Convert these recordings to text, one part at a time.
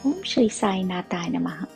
Om Shri Sai Namaha.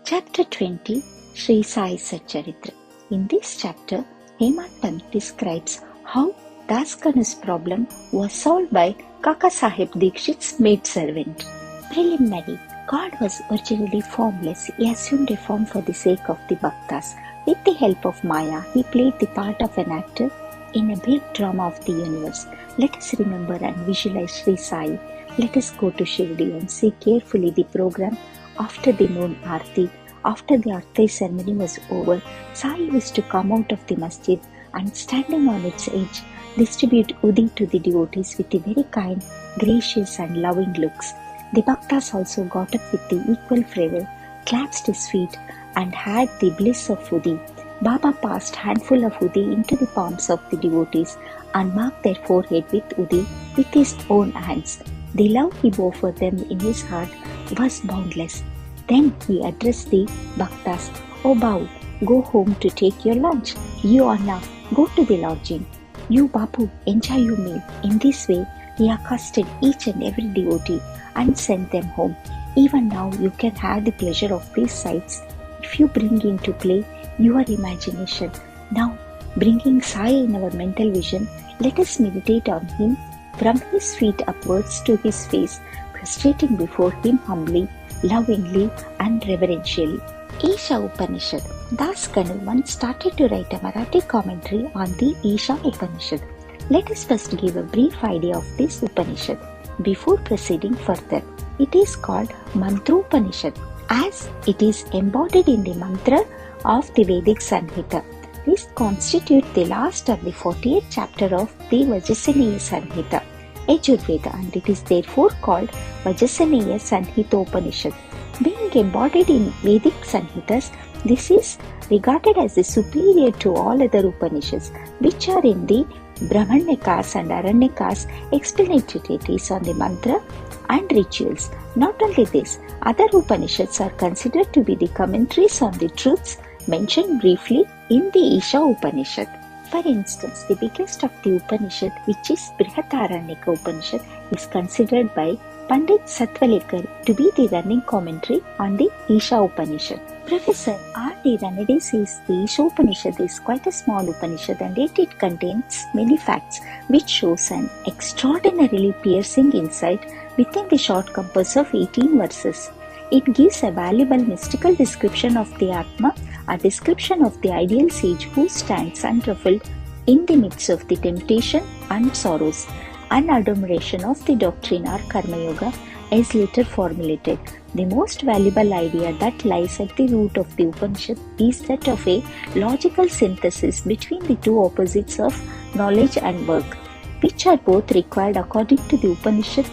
Chapter 20, Shri Sai Satcharitra. In this chapter, Hemadpant describes how Daskanu's problem was solved by Kaka Sahib Dikshit's maidservant. Preliminary. God was originally formless. He assumed a form for the sake of the Bhaktas. With the help of Maya, he played the part of an actor in a big drama of the universe. Let us remember and visualize Shri Sai. Let us go to Shri and see carefully the program. After the noon Aarti, after the Aarti ceremony was over, Sai used to come out of the masjid and standing on its edge, distribute Udi to the devotees with a very kind, gracious and loving looks. The Bhaktas also got up with the equal fervor, clasped his feet and had the bliss of Udi. Baba passed handful of Udi into the palms of the devotees and marked their forehead with Udi with his own hands. The love he bore for them in his heart was boundless. Then he addressed the Bhaktas, "O Babu, go home to take your lunch. You Anna, go to the lodging. You Babu, enjoy your meal." In this way, he accosted each and every devotee and sent them home. Even now you can have the pleasure of these sights if you bring into play your imagination. Now, bringing Sai in our mental vision, let us meditate on him from his feet upwards to his face, prostrating before him humbly, lovingly and reverentially. Isha Upanishad. Daskanu once started to write a Marathi commentary on the Isha Upanishad. Let us first give a brief idea of this Upanishad before proceeding further. It is called Mantropanishad as it is embodied in the mantra of the Vedic Sanhita. This constitutes the last of the 48th chapter of the Vajrasaneya Sanhita, Yajurveda, and it is therefore called Vajrasaneya Sanhitopanishad. Being embodied in Vedic Sanhitas, this is regarded as the superior to all other Upanishads, which are in the Brahmanyakas and Aranyakas explanatory treatises on the mantra and rituals. Not only this, other Upanishads are considered to be the commentaries on the truths mentioned briefly in the Isha Upanishad. For instance, the biggest of the Upanishad, which is Brihadaranyaka Upanishad, is considered by Pandit Satwalekar to be the running commentary on the Isha Upanishad. Professor R.D. Ranade says the Isha Upanishad is quite a small Upanishad and yet it contains many facts which shows an extraordinarily piercing insight within the short compass of 18 verses. It gives a valuable mystical description of the Atma, a description of the ideal sage who stands unruffled in the midst of the temptation and sorrows. An admiration of the doctrine or Karma Yoga is later formulated. The most valuable idea that lies at the root of the Upanishad is that of a logical synthesis between the two opposites of knowledge and work, which are both required according to the Upanishad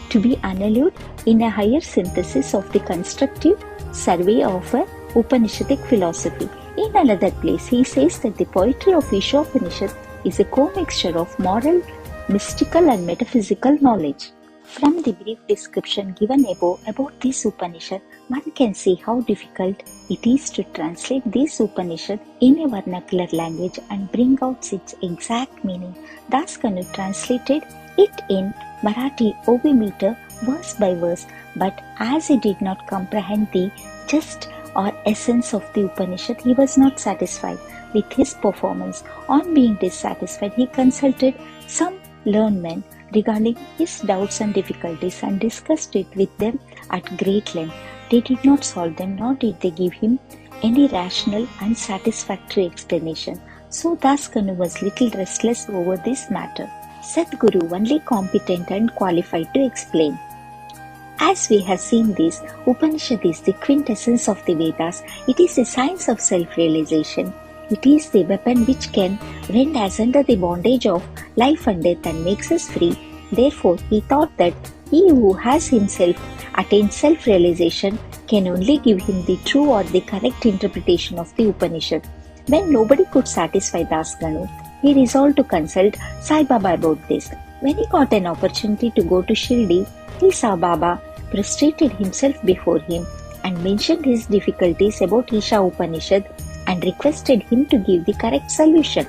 to be annulled in a higher synthesis of the constructive survey of a Upanishadic philosophy. In another place, he says that the poetry of Isha Upanishad is a commixture of moral, mystical and metaphysical knowledge. From the brief description given above about this Upanishad, one can see how difficult it is to translate this Upanishad in a vernacular language and bring out its exact meaning. Daskanu translated it in Marathi OB meter verse by verse, but as he did not comprehend the gist or essence of the Upanishad, he was not satisfied with his performance. On being dissatisfied, he consulted some learned men regarding his doubts and difficulties and discussed it with them at great length. They did not solve them, nor did they give him any rational and satisfactory explanation. So Daskanu was little restless over this matter. Sadguru only competent and qualified to explain. As we have seen this, Upanishad is the quintessence of the Vedas. It is the science of self-realization. It is the weapon which can rend us under the bondage of life and death and makes us free. Therefore, he thought that he who has himself attained self-realization can only give him the true or the correct interpretation of the Upanishad. When nobody could satisfy Daskanu, he resolved to consult Sai Baba about this. When he got an opportunity to go to Shirdi, he saw Baba, prostrated himself before him and mentioned his difficulties about Isha Upanishad and requested him to give the correct solution.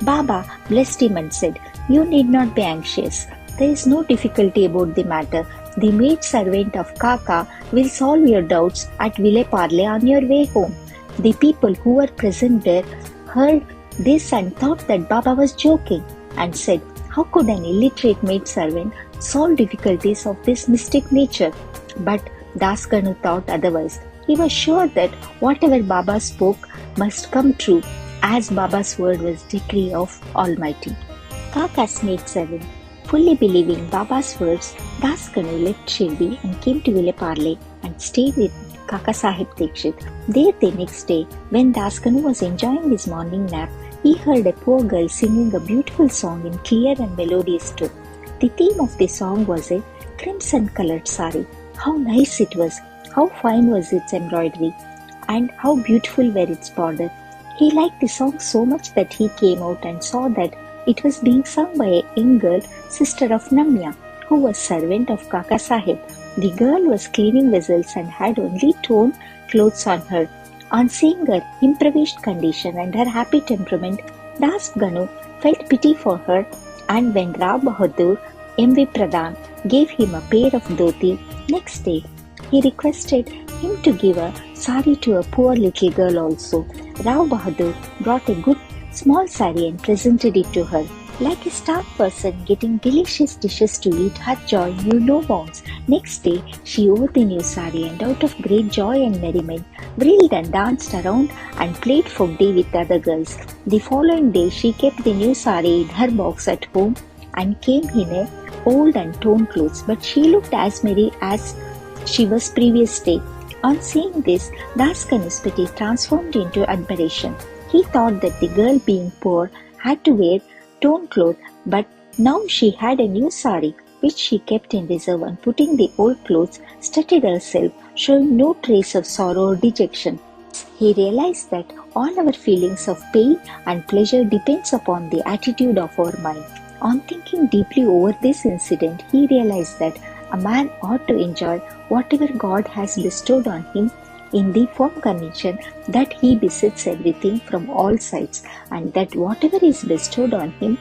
Baba blessed him and said, "You need not be anxious. There is no difficulty about the matter. The maid servant of Kaka will solve your doubts at Ville Parle on your way home. The people who were present there heard this and thought that Baba was joking and said, how could an illiterate maid servant solve difficulties of this mystic nature? But Das Ganu thought otherwise. He was sure that whatever Baba spoke must come true, as Baba's word was decree of Almighty. Kaka's maid servant, fully believing Baba's words, Das Ganu left Shirdi and came to Ville Parle and stayed with Kaka Sahib Dikshit. There the next day, when Das Ganu was enjoying his morning nap, he heard a poor girl singing a beautiful song in clear and melodious tone. The theme of the song was a crimson-colored sari. How nice it was! How fine was its embroidery! And how beautiful were its borders! He liked the song so much that he came out and saw that it was being sung by a young girl, sister of Namya, who was servant of Kaka Sahib. The girl was cleaning vessels and had only torn clothes on her. On seeing her impoverished condition and her happy temperament, Das Ganu felt pity for her, and when Rao Bahadur M.V. Pradhan gave him a pair of dhoti next day, he requested him to give a sari to a poor little girl also. Rao Bahadur brought a good small sari and presented it to her. Like a starved person getting delicious dishes to eat, her joy knew no bounds. Next day, she wore the new sari and out of great joy and merriment, whirled and danced around and played folk day with other girls. The following day, she kept the new sari in her box at home and came in a old and torn clothes, but she looked as merry as she was previous day. On seeing this, Das Ganu's pity transformed into admiration. He thought that the girl, being poor, had to wear torn clothes, but now she had a new sari which she kept in reserve, and putting the old clothes, strutted herself, showing no trace of sorrow or dejection. He realized that all our feelings of pain and pleasure depends upon the attitude of our mind. On thinking deeply over this incident, he realized that a man ought to enjoy whatever God has bestowed on him in the firm conviction that he besits everything from all sides, and that whatever is bestowed on him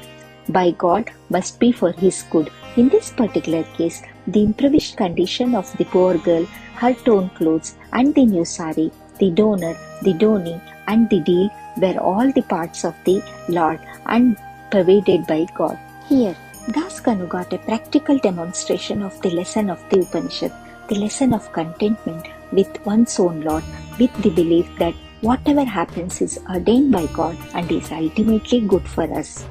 by God must be for his good. In this particular case, the impoverished condition of the poor girl, her torn clothes and the new sari, the donor, the donee and the deal were all the parts of the Lord and pervaded by God. Here, Das Ganu got a practical demonstration of the lesson of the Upanishad, the lesson of contentment with one's own Lord, with the belief that whatever happens is ordained by God and is ultimately good for us.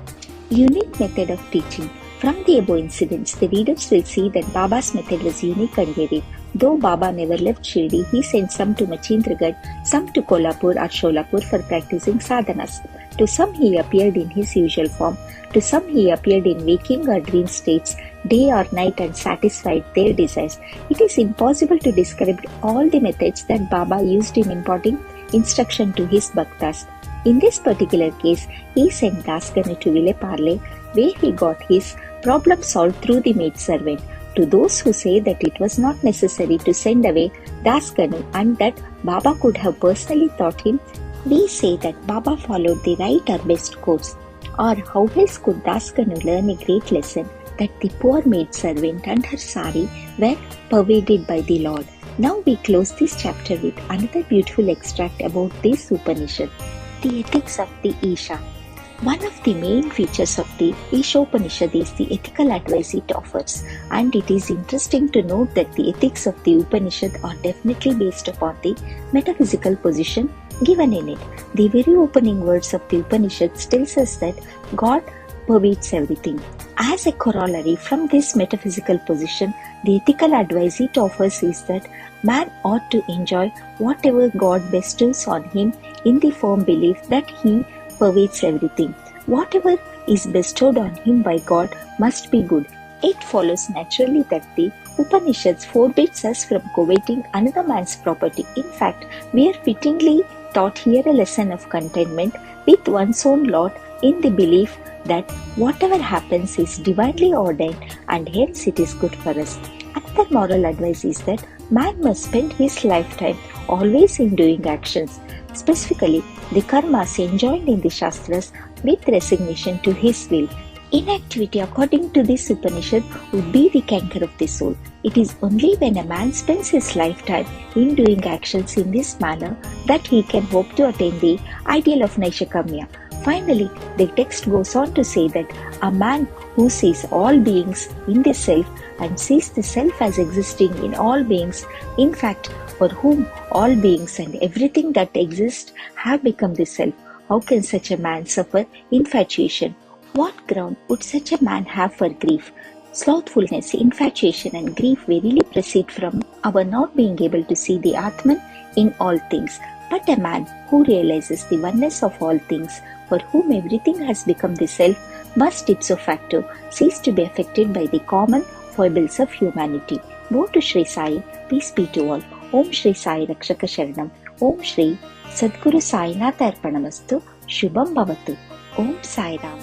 Unique method of teaching. From the above incidents, the readers will see that Baba's method was unique and varied. Though Baba never left Shirdi, he sent some to Machindragarh, some to Kolhapur or Sholapur for practicing sadhanas. To some he appeared in his usual form, to some he appeared in waking or dream states, day or night, and satisfied their desires. It is impossible to describe all the methods that Baba used in imparting instruction to his bhaktas. In this particular case, he sent Das Ganu to Ville Parle, where he got his problem solved through the maid servant. To those who say that it was not necessary to send away Das Ganu and that Baba could have personally taught him, we say that Baba followed the right or best course. Or how else could Das Ganu learn a great lesson that the poor maid servant and her sari were pervaded by the Lord? Now we close this chapter with another beautiful extract about this Upanishad, the ethics of the Isha. One of the main features of the Ishopanishad is the ethical advice it offers, and it is interesting to note that the ethics of the Upanishad are definitely based upon the metaphysical position given in it. The very opening words of the Upanishad tells us that God pervades everything. As a corollary from this metaphysical position, the ethical advice it offers is that man ought to enjoy whatever God bestows on him in the firm belief that he pervades everything. Whatever is bestowed on him by God must be good. It follows naturally that the Upanishads forbids us from coveting another man's property. In fact, we are fittingly taught here a lesson of contentment with one's own lot in the belief that whatever happens is divinely ordained and hence it is good for us. Another moral advice is that man must spend his lifetime always in doing actions, specifically the karmas enjoined in the Shastras, with resignation to his will. Inactivity, according to this Upanishad, would be the canker of the soul. It is only when a man spends his lifetime in doing actions in this manner that he can hope to attain the ideal of Naishakamya. Finally, the text goes on to say that a man who sees all beings in the self and sees the self as existing in all beings, in fact, for whom all beings and everything that exists have become the self, how can such a man suffer infatuation? What ground would such a man have for grief? Slothfulness, infatuation, and grief verily proceed from our not being able to see the Atman in all things. But a man who realizes the oneness of all things, for whom everything has become the self, must ipso facto cease to be affected by the common foibles of humanity. Go to Shri Sai, peace be to all. Om Shri Sai Rakshaka Sharanam. Om Shri Sadguru Sai Nath Arpanamastu. Shubham Bhavatu. Om Sai Ram.